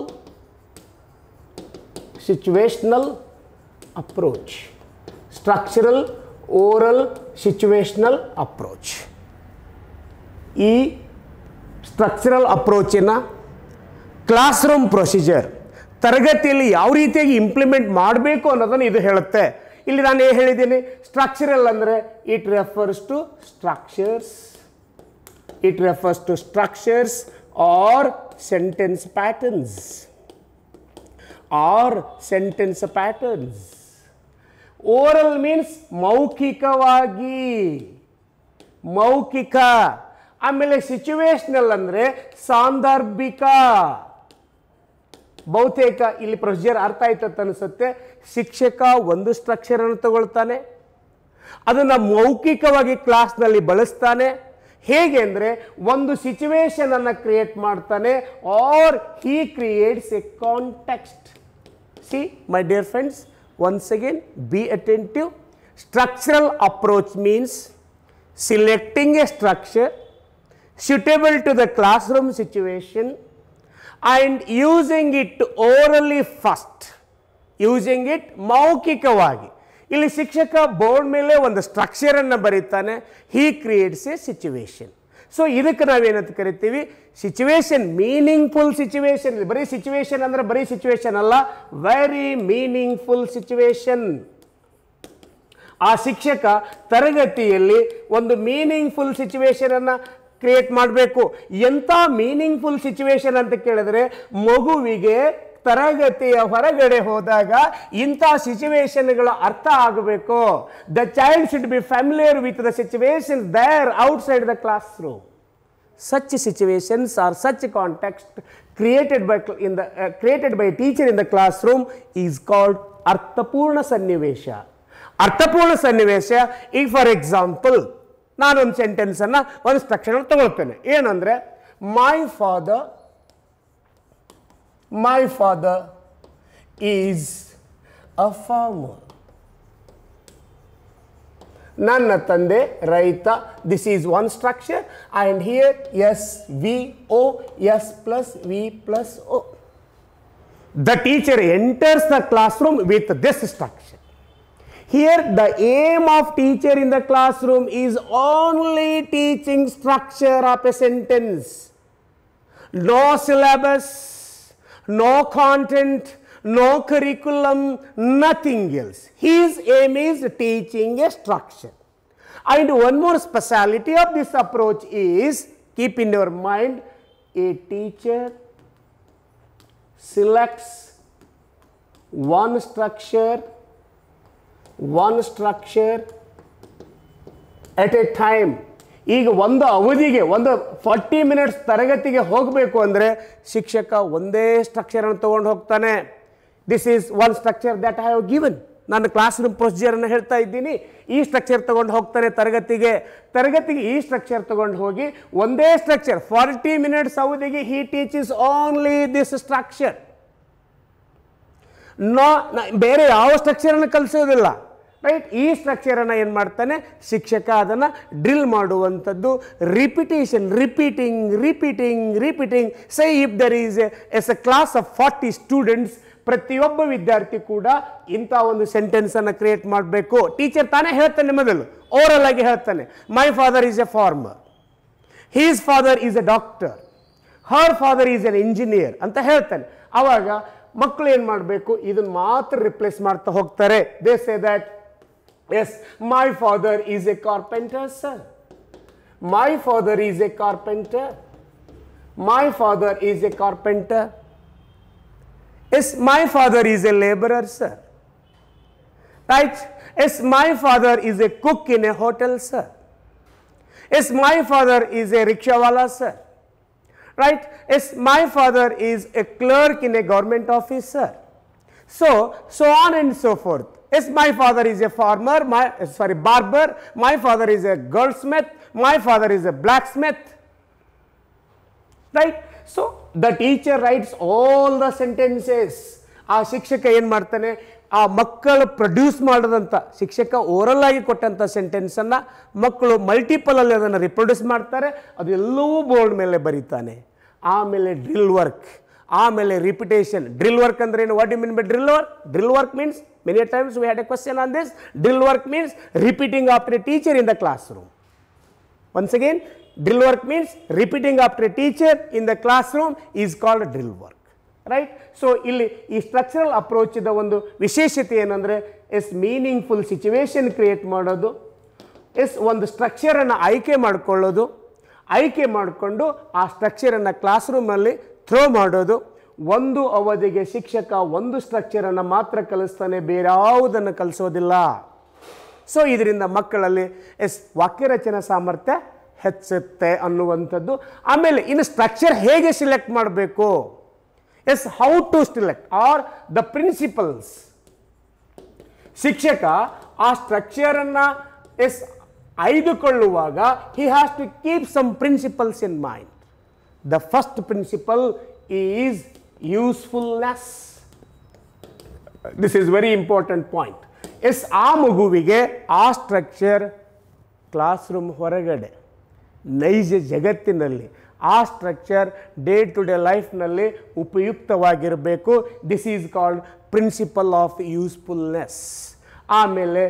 approach. Structural, oral, situational approach. ಈ ಸ್ಟ್ರಕ್ಚರಲ್ ಅಪ್ರೋಚಿನ ಕ್ಲಾಸ್ ರೂಮ್ ಪ್ರೊಸೀಜರ್ ತರಗತಿಯಲ್ಲಿ ಯಾವ ರೀತಿಯಾಗಿ ಇಂಪ್ಲಿಮೆಂಟ್ ಮಾಡಬೇಕು ಅನ್ನೋದನ್ನು ಇದು ಹೇಳುತ್ತೆ. ಇಲ್ಲಿ ನಾನು ಏನು ಹೇಳಿದ್ದೀನಿ, ಸ್ಟ್ರಕ್ಚರಲ್ ಅಂದರೆ it refers to structures or sentence patterns. Oral means ಮೌಖಿಕ. ಆಮೇಲೆ ಸಿಚುವೇಶನಲ್ ಅಂದರೆ ಸಾಂದರ್ಭಿಕ. ಬಹುತೇಕ ಇಲ್ಲಿ ಪ್ರೊಸೀಜರ್ ಅರ್ಥ ಆಯ್ತು ಅಂತ ಅನಿಸುತ್ತೆ. ಶಿಕ್ಷಕ ಒಂದು ಸ್ಟ್ರಕ್ಚರ್ ಅನ್ನು ತಗೊಳ್ತಾನೆ, ಅದನ್ನು ಮೌಖಿಕವಾಗಿ ಕ್ಲಾಸ್ನಲ್ಲಿ ಬಳಸ್ತಾನೆ. ಹೇಗೆ ಅಂದರೆ ಒಂದು ಸಿಚುವೇಶನ್ ಅನ್ನು ಕ್ರಿಯೇಟ್ ಮಾಡ್ತಾನೆ, or he creates a context. See my dear friends, once again be attentive. Structural approach means selecting a structure suitable to the classroom situation and using it orally first, using it ಮೌಖಿಕವಾಗಿ. ಇಲ್ಲಿ ಶಿಕ್ಷಕ board ಮೇಲೆ ಒಂದು structure ಅನ್ನು ಬರೀತಾನೆ, he creates a situation. So ಇದಕ್ಕೆ ನಾವೇನಂತ ಕರಿತೀವಿ, situation, meaningful situation. ಬರೀ ಸಿಚುವೇಶನ್ ಅಂದ್ರೆ ಬರೀ ಸಿಚುವೇಶನ್ ಅಲ್ಲ, ವೆರಿ ಮೀನಿಂಗ್ಫುಲ್ ಸಿಚುವೇಶನ್. ಆ ಶಿಕ್ಷಕ ತರಗತಿಯಲ್ಲಿ ಒಂದು ಮೀನಿಂಗ್ಫುಲ್ ಸಿಚುವೇಶನ್ ಅನ್ನ ಕ್ರಿಯೇಟ್ ಮಾಡಬೇಕು. ಎಂಥ ಮೀನಿಂಗ್ಫುಲ್ ಸಿಚುವೇಶನ್ ಅಂತ ಕೇಳಿದ್ರೆ, ಮಗುವಿಗೆ ತರಗತಿಯ ಹೊರಗಡೆ ಹೋದಾಗ ಇಂಥ ಸಿಚುವೇಶನ್ಗಳ ಅರ್ಥ ಆಗಬೇಕು. The child should be familiar with the situation there outside the class room. Such situations or such context created by a teacher in the classroom is called ಅರ್ಥಪೂರ್ಣ ಸನ್ನಿವೇಶ. ಅರ್ಥಪೂರ್ಣ ಸನ್ನಿವೇಶ, ಈಗ ಫಾರ್ ಎಕ್ಸಾಂಪಲ್ ನಾನೊಂದು ಸೆಂಟೆನ್ಸನ್ನು ಒಂದು ಸ್ಟ್ರಕ್ಚರ್ ತಗೊಳ್ತೇನೆ. ಏನಂದರೆ, ಮೈ ಫಾದರ್ ಈಸ್ ಅ ಫಾರ್ಮರ್. ನನ್ನ ತಂದೆ ರೈತ. This is one structure. And here SVO, S plus V plus O. The teacher enters the classroom with this structure. Here the aim of teacher in the classroom is only teaching structure of a sentence. No syllabus, no content, no curriculum, nothing else. His aim is teaching a structure. And one more speciality of this approach is, keep in your mind, a teacher selects one structure at a time. ಈಗ ಒಂದು ಅವಧಿಗೆ, ಒಂದು 40 minutes ತರಗತಿಗೆ ಹೋಗಬೇಕು ಅಂದರೆ ಶಿಕ್ಷಕ ಒಂದೇ ಸ್ಟ್ರಕ್ಚರನ್ನು ತೊಗೊಂಡು ಹೋಗ್ತಾನೆ. This is one structure that I have given. ನಾನು ಕ್ಲಾಸ್ ರೂಮ್ ಪ್ರೊಸೀಜರನ್ನು ಹೇಳ್ತಾ ಇದ್ದೀನಿ. ಈ ಸ್ಟ್ರಕ್ಚರ್ ತೊಗೊಂಡು ಹೋಗ್ತಾನೆ ತರಗತಿಗೆ. ಈ ಸ್ಟ್ರಕ್ಚರ್ ತೊಗೊಂಡು ಹೋಗಿ ಒಂದೇ ಸ್ಟ್ರಕ್ಚರ್ 40 minutes ಅವಧಿಗೆ ಹಿ ಟೀಚಸ್ ಓನ್ಲಿ ದಿಸ್ ಸ್ಟ್ರಕ್ಚರ್. ಬೇರೆ ಯಾವ ಸ್ಟ್ರಕ್ಚರನ್ನು ಕಲಿಸೋದಿಲ್ಲ, ರೈಟ್? ಈ ಸ್ಟ್ರಕ್ಚರನ್ನು ಏನು ಮಾಡ್ತಾನೆ ಶಿಕ್ಷಕ, ಅದನ್ನು ಡ್ರಿಲ್ ಮಾಡುವಂಥದ್ದು. Repetition, repeating. Say if there is a class of 40 students, ಪ್ರತಿಯೊಬ್ಬ ವಿದ್ಯಾರ್ಥಿ ಕೂಡ ಇಂಥ ಒಂದು ಸೆಂಟೆನ್ಸನ್ನು ಕ್ರಿಯೇಟ್ ಮಾಡಬೇಕು. ಟೀಚರ್ ತಾನೇ ಹೇಳ್ತಾನೆ, ಮೊದಲು ಓರಲ್ ಆಗಿ ಹೇಳ್ತಾನೆ, ಮೈ father is A farmer, his father is A doctor, Har father is N engineer ಅಂತ ಹೇಳ್ತಾನೆ. ಆವಾಗ ಮಕ್ಕಳು ಏನು ಮಾಡಬೇಕು, ಇದನ್ನು ಮಾತ್ರ ರಿಪ್ಲೇಸ್ ಮಾಡ್ತಾ ಹೋಗ್ತಾರೆ. They say that, yes, my father is a carpenter sir, my father is a carpenter, my father is a carpenter. Yes, my father is a laborer, sir. Right? Yes, my father is a cook in a hotel, sir. Yes, my father is a rickshawala, sir. Right? Yes, my father is a clerk in a government office, sir. So on and so forth. Yes, my father is a farmer, barber. My father is a goldsmith. My father is a blacksmith. Right? So the teacher writes all the sentences. ಆ ಶಿಕ್ಷಕ ಏನು ಮಾಡ್ತಾನೆ, ಆ ಮಕ್ಕಳು produce ಮಾಡೋದಂಥ ಶಿಕ್ಷಕ oral ಆಗಿ ಕೊಟ್ಟಂಥ ಸೆಂಟೆನ್ಸನ್ನು ಮಕ್ಕಳು ಮಲ್ಟಿಪಲಲ್ಲಿ ಅದನ್ನು ರಿಪ್ರೊಡ್ಯೂಸ್ ಮಾಡ್ತಾರೆ, ಅದೆಲ್ಲವೂ ಬೋರ್ಡ್ ಮೇಲೆ ಬರೀತಾನೆ. ಆಮೇಲೆ ಡ್ರಿಲ್ ವರ್ಕ್, ಆಮೇಲೆ ರಿಪಿಟೇಷನ್. ಡ್ರಿಲ್ ವರ್ಕ್ ಅಂದ್ರೆ ಏನು? What you mean by drill work? Drill work means, many times we had a question on this. Drill work means repeating after a teacher in the class room. Once again, drill work means repeating after a teacher in the classroom is called drill work. Right? So ಇಲ್ಲಿ ಈ structural approach the ಒಂದು ವಿಶೇಷತೆ ಏನಂದ್ರೆ, S meaningful situation create ಮಾಡೋದು, S ಒಂದು ಸ್ಟ್ರಕ್ಚರನ್ನು ಆಯ್ಕೆ ಮಾಡಿಕೊಳ್ಳೋದು, ಆಯ್ಕೆ ಮಾಡಿಕೊಂಡು ಆ ಸ್ಟ್ರಕ್ಚರನ್ನು ಕ್ಲಾಸ್ ರೂಮಲ್ಲಿ ಥ್ರೋ ಮಾಡೋದು. ಒಂದು ಅವಧಿಗೆ ಶಿಕ್ಷಕ ಒಂದು ಸ್ಟ್ರಕ್ಚರನ್ನು ಮಾತ್ರ ಕಲಿಸ್ತಾನೆ, ಬೇರೆ ಯಾವುದನ್ನು ಕಲಿಸೋದಿಲ್ಲ. ಸೊ ಇದರಿಂದ ಮಕ್ಕಳಲ್ಲಿ ವಾಕ್ಯ ರಚನಾ ಸಾಮರ್ಥ್ಯ ಹೆಚ್ಚುತ್ತೆ ಅನ್ನುವಂಥದ್ದು. ಆಮೇಲೆ ಇನ್ನು ಸ್ಟ್ರಕ್ಚರ್ ಹೇಗೆ ಸಿಲೆಕ್ಟ್ ಮಾಡಬೇಕು, how to select or the principles. ಶಿಕ್ಷಕ ಆ ಸ್ಟ್ರಕ್ಚರನ್ನು ಆಯ್ದುಕೊಳ್ಳುವಾಗ he has to keep some principles in mind. The first principle is usefulness. This is very important point. ಆ ಮಗುವಿಗೆ ಆ ಸ್ಟ್ರಕ್ಚರ್ ಕ್ಲಾಸ್ ರೂಮ್ ಹೊರಗಡೆ ನೈಜ ಜಗತ್ತಿನಲ್ಲಿ ಆ ಸ್ಟ್ರಕ್ಚರ್ ಡೇ ಟು ಡೇ ಲೈಫ್ನಲ್ಲಿ ಉಪಯುಕ್ತವಾಗಿರಬೇಕು. This is called principle of usefulness. ಆಮೇಲೆ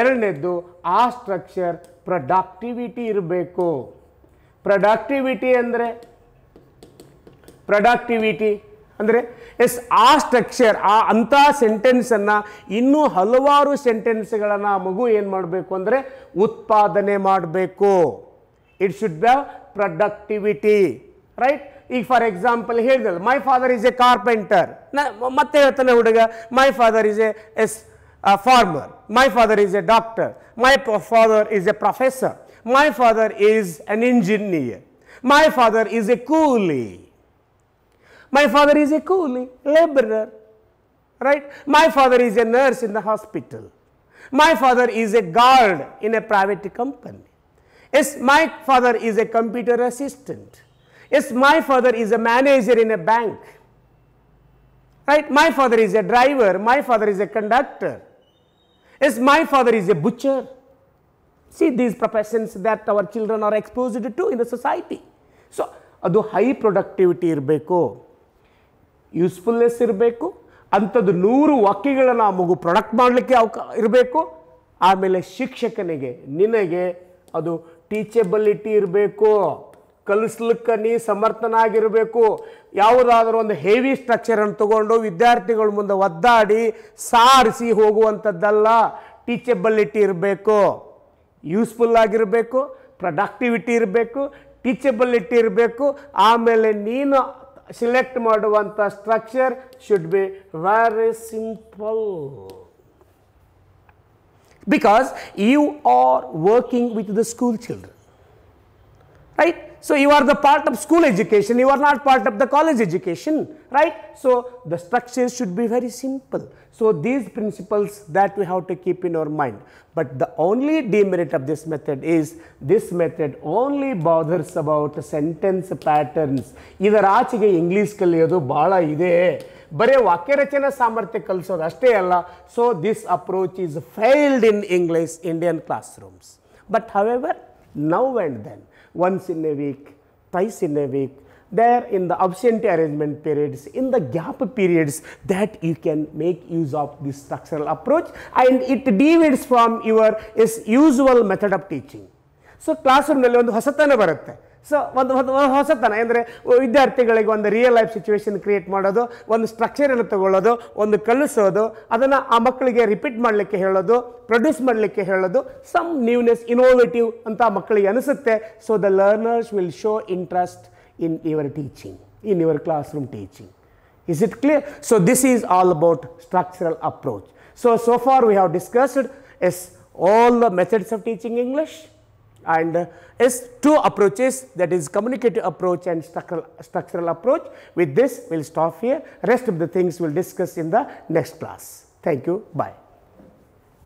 ಎರಡನೇದು, ಆ ಸ್ಟ್ರಕ್ಚರ್ ಪ್ರೊಡಕ್ಟಿವಿಟಿ ಇರಬೇಕು. ಪ್ರೊಡಕ್ಟಿವಿಟಿ ಅಂದರೆ ಆ ಸ್ಟ್ರಕ್ಚರ್ ಅಂಥ ಸೆಂಟೆನ್ಸನ್ನು ಇನ್ನೂ ಹಲವಾರು ಸೆಂಟೆನ್ಸ್ಗಳನ್ನು ಆ ಮಗು ಏನು ಮಾಡಬೇಕು ಅಂದರೆ ಉತ್ಪಾದನೆ ಮಾಡಬೇಕು. It should be productivity. Right? ಈಗ ಫಾರ್ ಎಕ್ಸಾಂಪಲ್ ಹೇಳಿದಲ್ಲ, ಮೈ ಫಾದರ್ ಈಸ್ ಎ ಕಾರ್ಪೆಂಟರ್. ಮತ್ತೆ ಹೇಳ್ತಾನೆ ಹುಡುಗ, ಮೈ father is A farmer, my father is A doctor, my father is A professor, my father is an engineer, my father is A ಕೂಲಿ. My father is a coolie, laborer, right? My father is a nurse in the hospital. My father is a guard in a private company. Yes, my father is a computer assistant. Yes, my father is a manager in a bank. Right? My father is a driver. My father is a conductor. Yes, my father is a butcher. See these professions that our children are exposed to in the society. So, ಅದು high productivity ಇರಬೇಕು, usefulness ಇರಬೇಕು, ಅಂಥದ್ದು 100 ವಾಕ್ಯಗಳನ್ನು ಆ ಮಗು product ಮಾಡಲಿಕ್ಕೆ ಇರಬೇಕು. ಆಮೇಲೆ ಶಿಕ್ಷಕನಿಗೆ, ನಿನಗೆ ಅದು ಟೀಚೆಬಿಲಿಟಿ ಇರಬೇಕು, ಕಲಿಸ್ಲಿಕ್ಕೆ ನೀ ಸಮರ್ಥನಾಗಿರಬೇಕು. ಯಾವುದಾದ್ರೂ ಒಂದು ಹೆವಿ ಸ್ಟ್ರಕ್ಚರನ್ನು ತಗೊಂಡು ವಿದ್ಯಾರ್ಥಿಗಳ ಮುಂದೆ ಒದ್ದಾಡಿ ಸಾರಿಸಿ ಹೋಗುವಂಥದ್ದಲ್ಲ. ಟೀಚೆಬಿಲಿಟಿ ಇರಬೇಕು, ಯೂಸ್ಫುಲ್ ಆಗಿರಬೇಕು, ಪ್ರೊಡಕ್ಟಿವಿಟಿ ಇರಬೇಕು, ಟೀಚೆಬಿಲಿಟಿ ಇರಬೇಕು. ಆಮೇಲೆ ನೀನು ಸಿಲೆಕ್ಟ್ ಮಾಡುವಂಥ structure should be very simple, because you are working with the school children. Right? So you are the part of school education, you are not part of the college education, right? So the structure should be very simple. So these principles that we have to keep in our mind. But the only demerit of this method is this method only bothers about sentence patterns. ಇದರ ಆಚೆಗೆ English ಕಲಿಯೋದು ಭಾಳ ಇದೆ, ಬರೀ ವಾಕ್ಯ ರಚನಾ ಸಾಮರ್ಥ್ಯ ಕಲಿಸೋದು ಅಷ್ಟೇ ಅಲ್ಲ. So this approach is failed in English Indian class rooms. But however, now and then, once in a week, twice in a week, there in the absentee arrangement periods, in the gap periods, that you can make use of this structural approach, and it deviates from your usual method of teaching. So classroom ನಲ್ಲಿ ಒಂದು ಹೊಸತನ ಬರುತ್ತೆ. So ಒಂದು ಹೊಸತನ ಅಂದರೆ ವಿದ್ಯಾರ್ಥಿಗಳಿಗೆ ಒಂದು real life situation create ಮಾಡೋದು, ಒಂದು ಸ್ಟ್ರಕ್ಚರನ್ನು ತಗೊಳ್ಳೋದು, ಒಂದು ಕಲಿಸೋದು, ಅದನ್ನು ಆ ಮಕ್ಕಳಿಗೆ ರಿಪೀಟ್ ಮಾಡಲಿಕ್ಕೆ ಹೇಳೋದು, ಪ್ರೊಡ್ಯೂಸ್ ಮಾಡಲಿಕ್ಕೆ ಹೇಳೋದು, ಸಮ್ ನ್ಯೂನೆಸ್, ಇನೋವೇಟಿವ್ ಅಂತ ಮಕ್ಕಳಿಗೆ ಅನಿಸುತ್ತೆ. So the learners will show interest in your teaching, in your classroom teaching. Is it clear? So this is all about structural approach. So far we have discussed all the methods of teaching English, and two approaches, that is communicative approach and structural approach. With this we will stop here. Rest of the things we will discuss in the next class. Thank you. Bye.